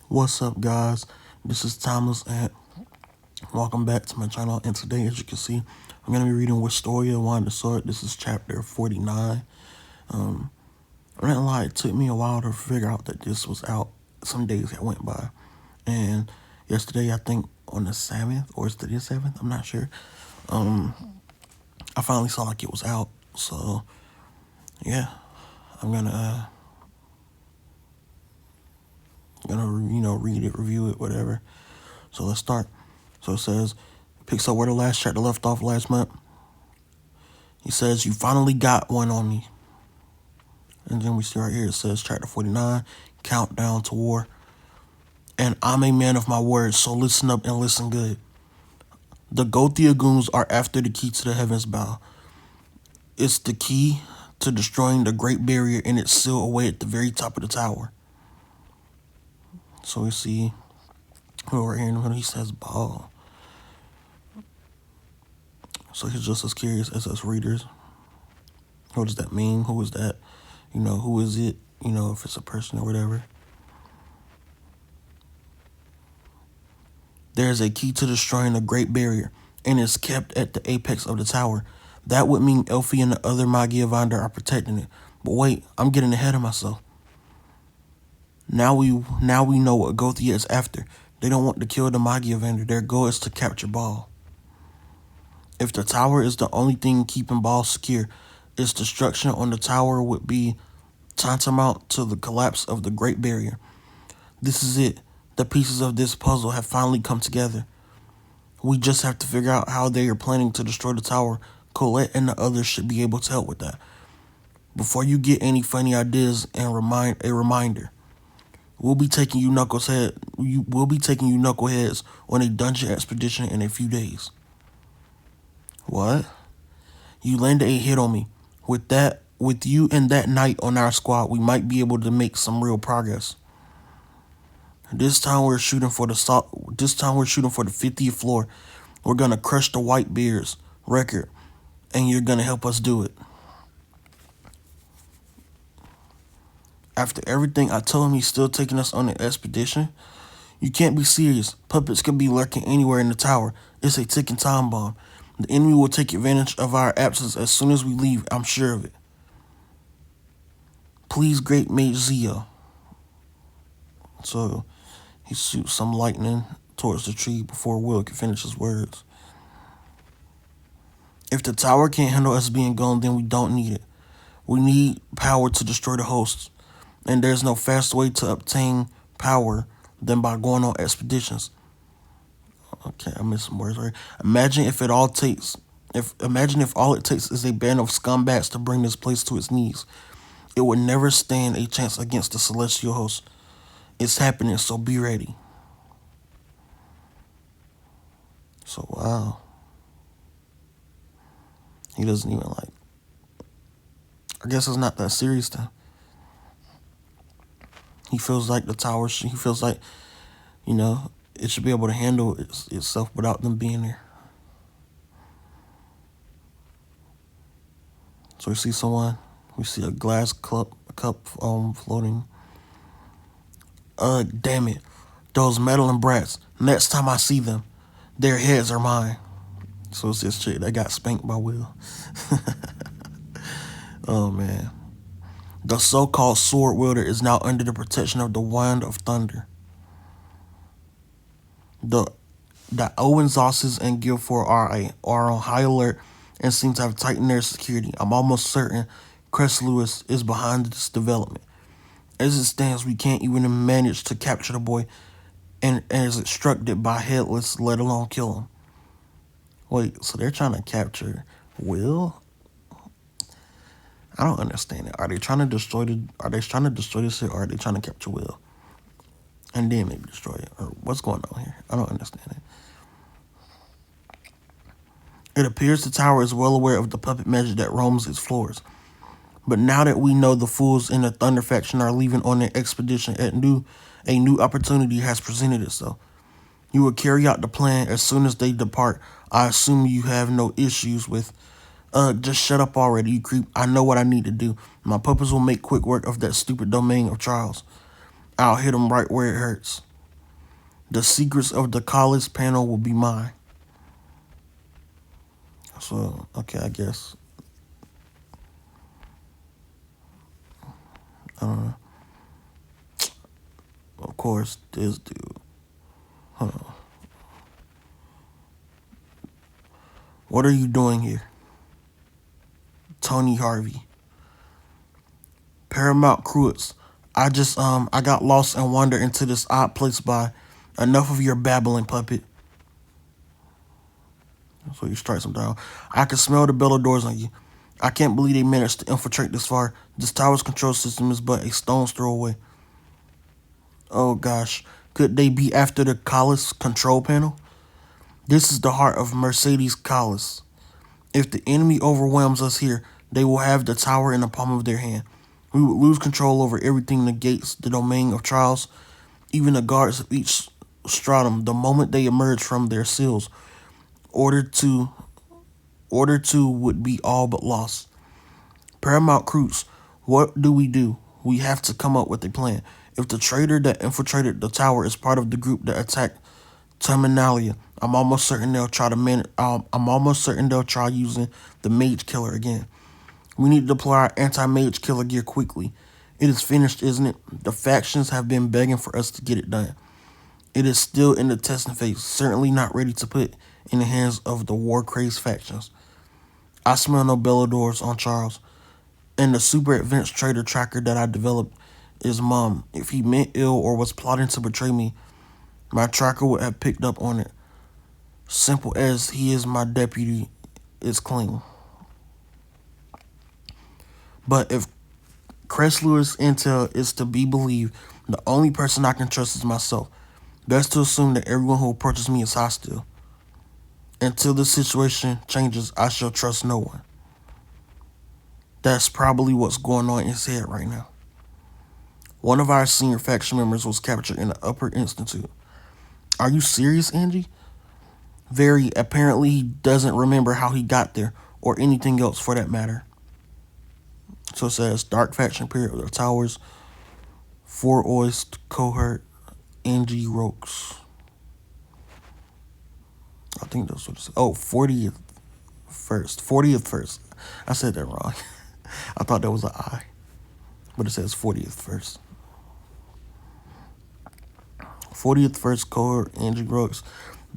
What's up, guys? This is Thomas, and welcome back to my channel. And today, as you can see, I'm going to be reading Wistoria, Wine the Sword. This is chapter 49. I'm not gonna lie, it took me a while to figure out that this was out. Some days that went by. And yesterday, I think on the 7th, or is it the 7th? I'm not sure. I finally saw like it was out. So, yeah, I'm gonna read it, review it, whatever. So let's start. So it says, picks up where the last chapter left off last month. He says, "You finally got one on me." And then we see right here, it says chapter 49, countdown to war. "And I'm a man of my word, so listen up and listen good. The Gothia goons are after the key to the heavens bow. It's the key to destroying the great barrier, and it's sealed away at the very top of the tower." So we see over here in the middle, he says ball. So he's just as curious as us readers. What does that mean? Who is that? Who is it? If it's a person or whatever. "There is a key to destroying the great barrier, and it's kept at the apex of the tower. That would mean Elfie and the other Magiavander are protecting it. But wait, I'm getting ahead of myself. Now we know what Gothia is after. They don't want to kill the Magiavander. Their goal is to capture Ball. If the tower is the only thing keeping Ball secure, its destruction on the tower would be tantamount to the collapse of the Great Barrier. This is it. The pieces of this puzzle have finally come together. We just have to figure out how they are planning to destroy the tower. Colette and the others should be able to help with that. Before you get any funny ideas, and a reminder, we'll be taking you knuckleheads on a dungeon expedition in a few days." What? "You landed a hit on me. With you and that knight on our squad, we might be able to make some real progress. This time we're shooting for the 50th floor. We're gonna crush the Whitebeard's record, and you're gonna help us do it." After everything I told him, he's still taking us on an expedition? You can't be serious. Puppets could be lurking anywhere in the tower. It's a ticking time bomb. The enemy will take advantage of our absence as soon as we leave, I'm sure of it. Please, great mate Zio." So he shoots some lightning towards the tree before Will can finish his words. "If the tower can't handle us being gone, then we don't need it. We need power to destroy the hosts, and there's no fast way to obtain power than by going on expeditions." Okay, I missed some words right. Imagine if all it takes is a band of scumbags to bring this place to its knees. It would never stand a chance against the celestial host. It's happening, so be ready. So wow. He doesn't even I guess it's not that serious then. He feels like the tower, he feels like, it should be able to handle itself without them being there. So we see a glass cup floating. Damn it. Those meddling brats. Next time I see them, their heads are mine." So it's this chick that got spanked by Will. Oh, man. "The so-called sword wielder is now under the protection of the Wand of Thunder. The Owensosses and Guilford are on high alert and seem to have tightened their security. I'm almost certain Cress Lewis is behind this development. As it stands, we can't even manage to capture the boy and is instructed by Headless, let alone kill him." Wait, so they're trying to capture Will? I don't understand it. Are they trying to destroy this shit, or are they trying to capture Will and then maybe destroy it? Or what's going on here? I don't understand it. "It appears the tower is well aware of the puppet magic that roams its floors. But now that we know the fools in the Thunder faction are leaving on their expedition, a new opportunity has presented itself. You will carry out the plan as soon as they depart. I assume you have no issues with..." Just shut up already, you creep. "I know what I need to do. My puppets will make quick work of that stupid domain of Charles. I'll hit him right where it hurts." The secrets of the college panel will be mine. So, okay, I guess. Uh, of course, this dude. Huh. What are you doing here? Tony Harvey. Paramount Cruets. I got lost and wandered into this odd place by. Enough of your babbling, puppet. So he strikes him down. I can smell the belladors on you. I can't believe they managed to infiltrate this far. This tower's control system is but a stone's throw away. Oh gosh, could they be after the Collis control panel? This is the heart of Mercedes Collis. If the enemy overwhelms us here, they will have the tower in the palm of their hand. We would lose control over everything the gates, the domain of trials, even the guards of each stratum the moment they emerge from their cells. Order to Order 2 would be all but lost. Paramount Cruz, what do? We have to come up with a plan. If the traitor that infiltrated the tower is part of the group that attacked Terminalia, I'm almost certain they'll try using the Mage Killer again. We need to deploy our anti-Mage Killer gear quickly. It is finished, isn't it? The factions have been begging for us to get it done. It is still in the testing phase, certainly not ready to put in the hands of the war-crazed factions. I smell no Belladors on Charles. And the super advanced traitor tracker that I developed is Mom. If he meant ill or was plotting to betray me, my tracker would have picked up on it. Simple as he is my deputy, it's clean. But if Chrysler's intel is to be believed, the only person I can trust is myself. Best to assume that everyone who approaches me is hostile. Until the situation changes, I shall trust no one. That's probably what's going on in his head right now. One of our senior faction members was captured in the Upper Institute. Are you serious, Angie? Very. Apparently, he doesn't remember how he got there, or anything else for that matter. So it says Dark Faction period of the Towers, Four Oist, Cohort, Angie Rokes. I think that's what it says. Oh, 40th first. 40th first. I said that wrong. I thought that was an I. But it says 40th first. 40th first cohort, Angie Rokes.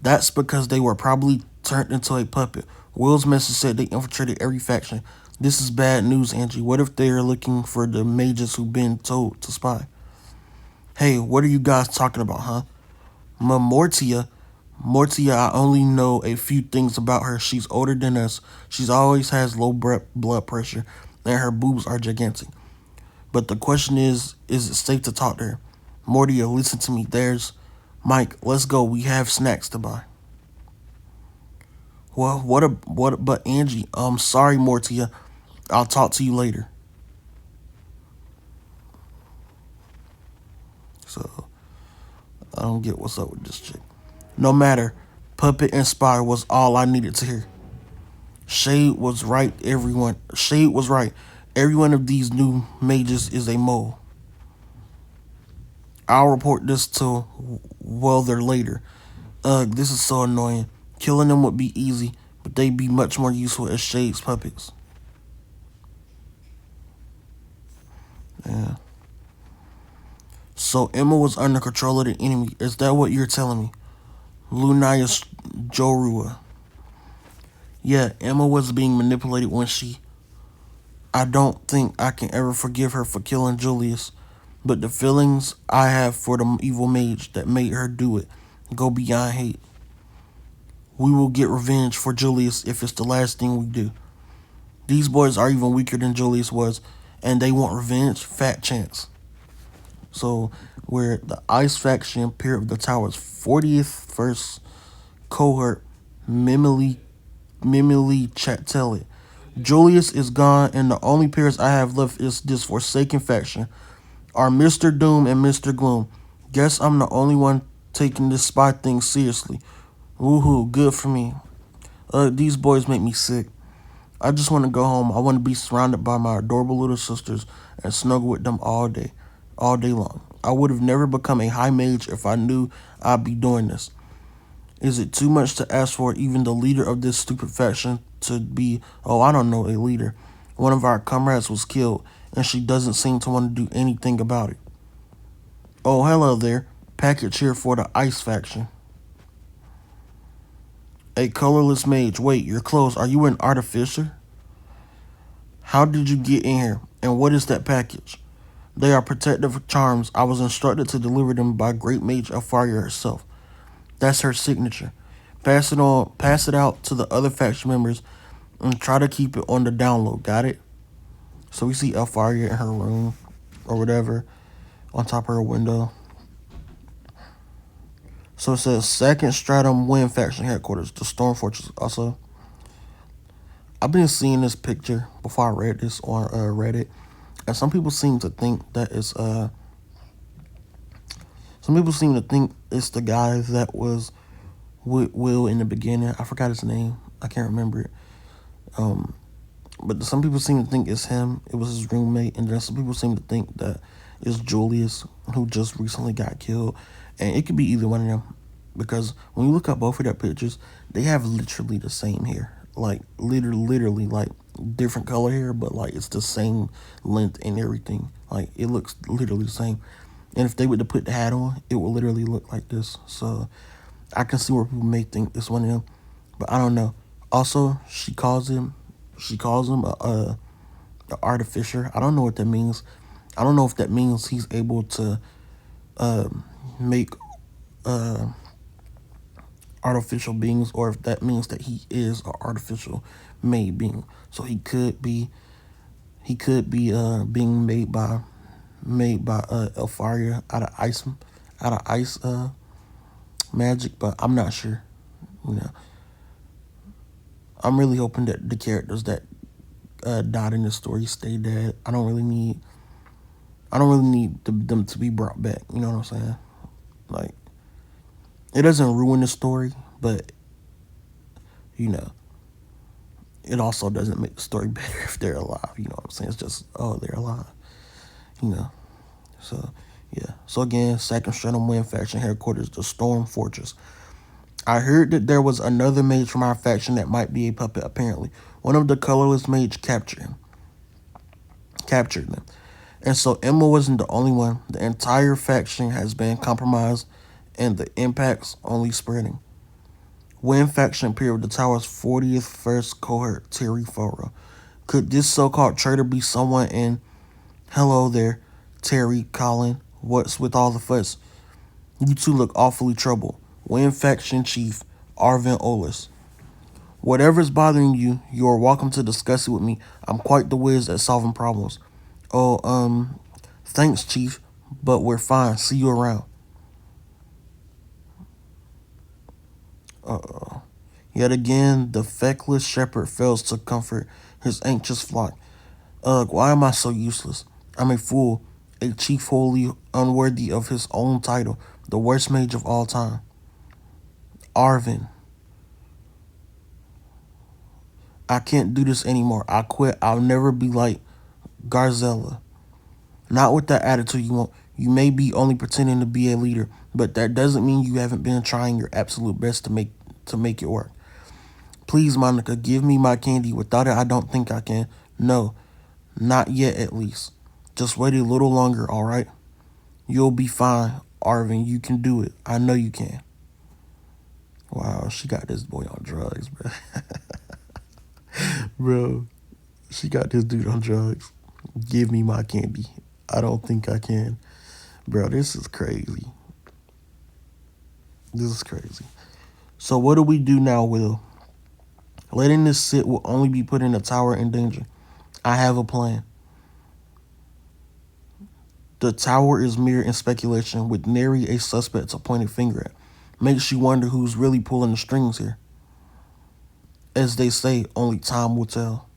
That's because they were probably turned into a puppet. Will's message said they infiltrated every faction. This is bad news, Angie. What if they are looking for the mages who've been told to spy? Hey, what are you guys talking about, huh? Mortia, I only know a few things about her. She's older than us. She's always has low blood pressure, and her boobs are gigantic. But the question is it safe to talk to her? Mortia, listen to me. There's Mike. Let's go. We have snacks to buy. Well, but Angie, sorry, Mortia. I'll talk to you later. So, I don't get what's up with this chick. No matter, Puppet and Spy was all I needed to hear. Shade was right, everyone. Shade was right. Every one of these new mages is a mole. I'll report this to Welder later. Ugh, this is so annoying. Killing them would be easy, but they'd be much more useful as Shade's puppets. Yeah. So Emma was under control of the enemy. Is that what you're telling me? Lunaya Jorua. Yeah, Emma was being manipulated when she... I don't think I can ever forgive her for killing Julius, but the feelings I have for the evil mage that made her do it go beyond hate. We will get revenge for Julius if it's the last thing we do. These boys are even weaker than Julius was, and they want revenge? Fat chance. So, we're the Ice Faction, Peer of the Towers, 40th first cohort, Mimily Chatelet. Julius is gone, and the only peers I have left is this Forsaken faction, are Mr. Doom and Mr. Gloom. Guess I'm the only one taking this spy thing seriously. Woohoo, good for me. These boys make me sick. I just want to go home. I want to be surrounded by my adorable little sisters and snuggle with them all day long. I would have never become a high mage if I knew I'd be doing this. Is it too much to ask for even the leader of this stupid faction to be, oh, I don't know, a leader? One of our comrades was killed, and she doesn't seem to want to do anything about it. Oh, hello there. Package here for the Ice faction. A colorless mage. Wait, you're close. Are you an artificer? How did you get in here? And what is that package? They are protective charms. I was instructed to deliver them by Great Mage Alfaria herself. That's her signature. Pass it on. Pass it out to the other faction members, and try to keep it on the download. Got it? So we see Alfaria in her room, or whatever, on top of her window. So it says Second Stratum Wind Faction Headquarters, the Storm Fortress. Also, I've been seeing this picture before I read this on Reddit, and some people seem to think that it's some people seem to think it's the guy that was with Will in the beginning. I forgot his name. I can't remember it. But some people seem to think it's him. It was his roommate, and then some people seem to think that it's Julius, who just recently got killed, and it could be either one of them. Because when you look up both of their pictures, they have literally the same hair. Like literally like different color hair, but like it's the same length and everything. Like it looks literally the same. And if they were to put the hat on, it would literally look like this. So I can see where people may think it's one of them, but I don't know. Also, she calls him a artificer. I don't know what that means. I don't know if that means he's able to make artificial beings, or if that means that he is an artificial made being. So he could be being made by Alfaria out of ice magic, but I'm not sure. You know, I'm really hoping that the characters that died in the story stay dead. I don't really need them to be brought back. You know what I'm saying? Like, it doesn't ruin the story, but you know, it also doesn't make the story better if they're alive. You know what I'm saying? It's just, oh, they're alive. You know. So yeah. So again, Second Stratum Wind Faction Headquarters, the Storm Fortress. I heard that there was another mage from our faction that might be a puppet, apparently. One of the colorless mage captured them. And so Emma wasn't the only one. The entire faction has been compromised, and the impact's only spreading. Wind faction appeared with the tower's 40th first cohort, Terry Foro. Could this so-called traitor be someone in... Hello there, Terry, Colin. What's with all the fuss? You two look awfully troubled. Wind faction chief, Arvin Olis. Whatever's bothering you, you are welcome to discuss it with me. I'm quite the whiz at solving problems. Oh, thanks, chief, but we're fine. See you around. Uh-oh. Yet again, the feckless shepherd fails to comfort his anxious flock. Ugh, why am I so useless? I'm a fool, a chief wholly unworthy of his own title, the worst mage of all time. Arvin. I can't do this anymore. I quit. I'll never be like Garzella. Not with that attitude you want. You may be only pretending to be a leader, but that doesn't mean you haven't been trying your absolute best to make it work. Please, Monica, give me my candy. Without it, I don't think I can. No, not yet at least. Just wait a little longer, all right? You'll be fine, Arvin. You can do it. I know you can. Wow, she got this boy on drugs, bro. Bro, she got this dude on drugs. Give me my candy. I don't think I can. Bro, this is crazy. This is crazy. So what do we do now, Will? Letting this sit will only be putting the tower in danger. I have a plan. The tower is mere in speculation, with nary a suspect to point a finger at. Makes you wonder who's really pulling the strings here. As they say, only time will tell.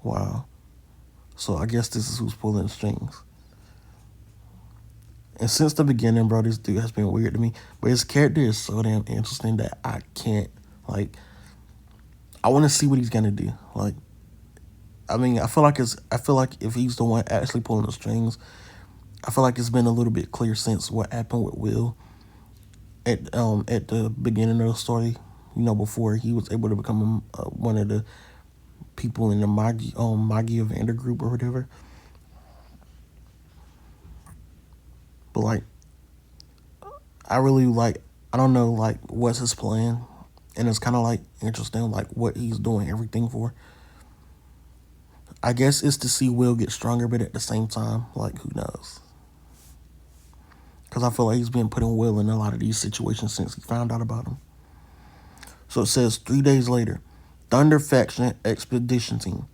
Wow. So I guess this is who's pulling the strings. And since the beginning, bro, this dude has been weird to me. But his character is so damn interesting that I can't, like, I want to see what he's gonna do. Like, I mean, I feel like if he's the one actually pulling the strings, I feel like it's been a little bit clear since what happened with Will at the beginning of the story. Before he was able to become one of the people in the Magi Evander group or whatever. But like, I really like. I don't know like what's his plan, and it's kind of like interesting like what he's doing everything for. I guess it's to see Will get stronger, but at the same time, like who knows? Because I feel like he's been putting Will in a lot of these situations since he found out about him. So it says 3 days later, Thunder Faction Expedition Team.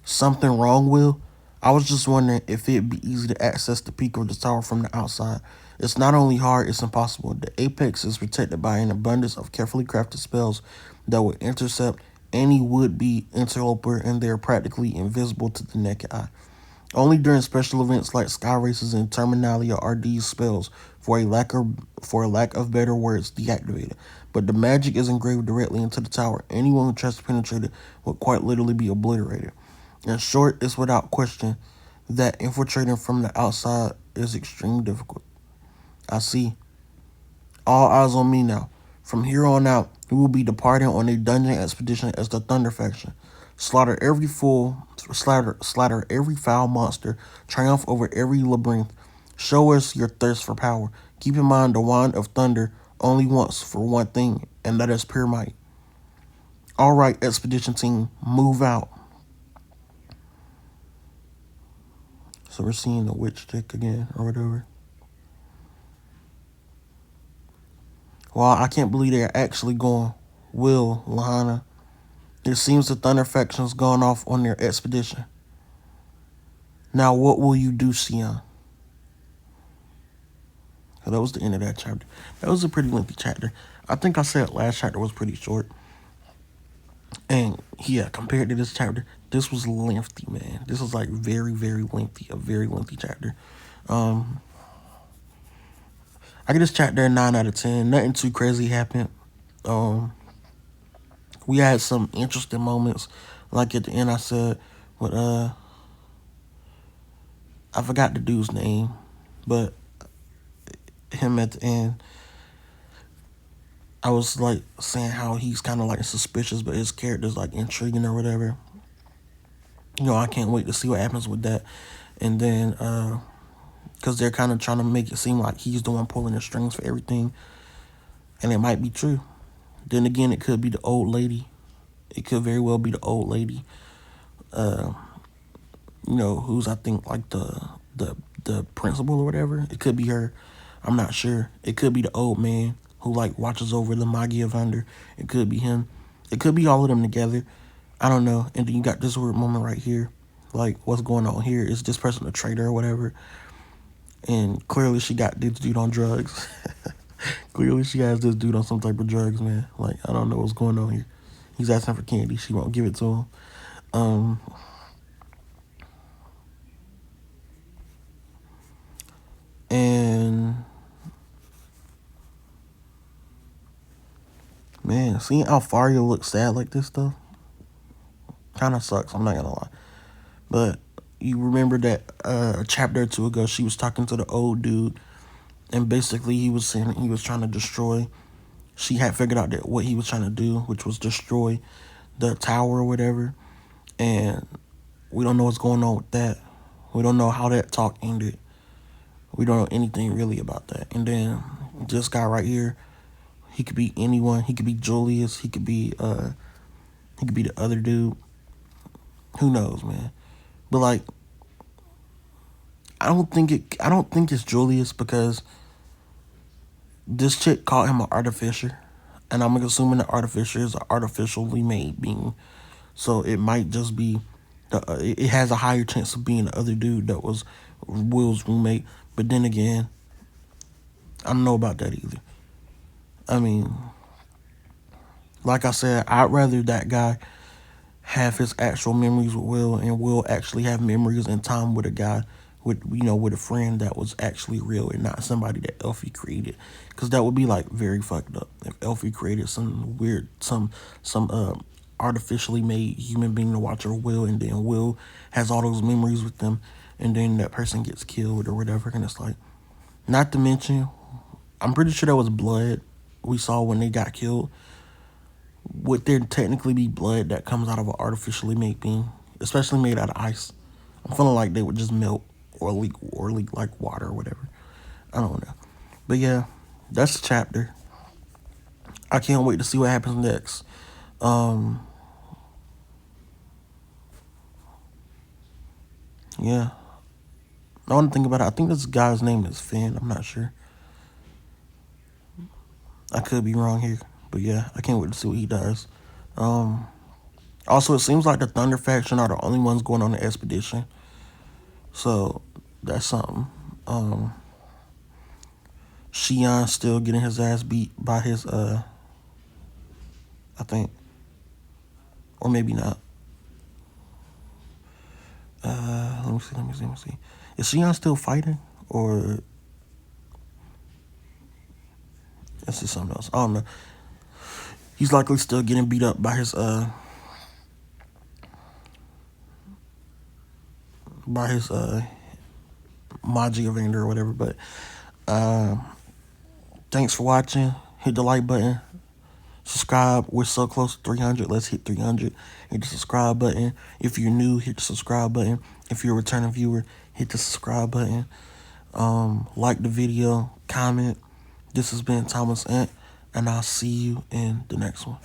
Something wrong, Will? I was just wondering if it'd be easy to access the peak of the tower from the outside. It's not only hard, it's impossible. The apex is protected by an abundance of carefully crafted spells that would intercept any would-be interloper, and they're practically invisible to the naked eye. Only during special events like sky races and Terminalia are these spells, for a lack of better words, deactivated. But the magic is engraved directly into the tower. Anyone who tries to penetrate it would quite literally be obliterated. In short, it's without question that infiltrating from the outside is extremely difficult. I see. All eyes on me now. From here on out, we will be departing on a dungeon expedition as the Thunder Faction. Slaughter every foul monster, triumph over every labyrinth. Show us your thirst for power. Keep in mind the wand of thunder only wants for one thing, and that is pure might. All right, expedition team, move out. So we're seeing the witch stick again, or whatever. Wow, I can't believe they're actually going. Will, Lahana. It seems the Thunder Faction's gone off on their expedition. Now what will you do, Sion? So that was the end of that chapter. That was a pretty lengthy chapter. I think I said last chapter was pretty short. And yeah, compared to this chapter, this was lengthy, man. This was like very, very lengthy. A very lengthy chapter. I give this chapter a 9 out of 10. Nothing too crazy happened. We had some interesting moments. Like at the end I said, but I forgot the dude's name, but him at the end, I was like saying how he's kind of like suspicious, but his character's like intriguing or whatever. I can't wait to see what happens with that. And then, because they're kind of trying to make it seem like he's the one pulling the strings for everything, and it might be true. Then again, it could be the old lady. It could very well be the old lady. Who's I think like the principal or whatever. It could be her. I'm not sure. It could be the old man who like watches over the Magi Evander. It could be him. It could be all of them together. I don't know. And then you got this weird moment right here. Like, what's going on here? Is this person a traitor or whatever? And clearly she got this dude on drugs. Clearly she has this dude on some type of drugs, man. Like, I don't know what's going on here. He's asking for candy. She won't give it to him. And man, seeing Alfaria look sad like this stuff kind of sucks. I'm not gonna lie. But you remember that a chapter or two ago, she was talking to the old dude, and basically he was saying he was trying to destroy. She had figured out that what he was trying to do, which was destroy the tower or whatever, and we don't know what's going on with that. We don't know how that talk ended. We don't know anything really about that. And then this guy right here, he could be anyone. He could be Julius. He could be the other dude. Who knows, man? But like, I don't think it's Julius, because this chick called him an artificer, and I'm assuming the artificer is an artificially made being. So it might just be it has a higher chance of being the other dude that was Will's roommate. But then again, I don't know about that either. I mean, like I said, I'd rather that guy have his actual memories with Will, and Will actually have memories and time with a guy, with a friend that was actually real and not somebody that Elfie created. Because that would be like very fucked up if Elfie created some weird, some artificially made human being to watch her Will, and then Will has all those memories with them, and then that person gets killed or whatever. And it's like, not to mention, I'm pretty sure that was blood we saw when they got killed. Would there technically be blood that comes out of an artificially made being, especially made out of ice? I'm feeling like they would just melt or leak like water or whatever. I don't know. But yeah, that's the chapter. I can't wait to see what happens next. Yeah. I want to think about it. I think this guy's name is Finn. I'm not sure. I could be wrong here. But yeah, I can't wait to see what he does. Um, Also, it seems like the Thunder faction are the only ones going on the expedition. So that's something. Um, Shion's still getting his ass beat by his I think, or maybe not. Let me see. Is Shion still fighting, or is this something else? I don't know. He's likely still getting beat up by his Maji Evander or whatever. But uh, thanks for watching. Hit the like button. Subscribe. We're so close to 300. Let's hit 300. Hit the subscribe button. If you're new, hit the subscribe button. If you're a returning viewer, hit the subscribe button. Like the video, comment. This has been Thomas Ant, and I'll see you in the next one.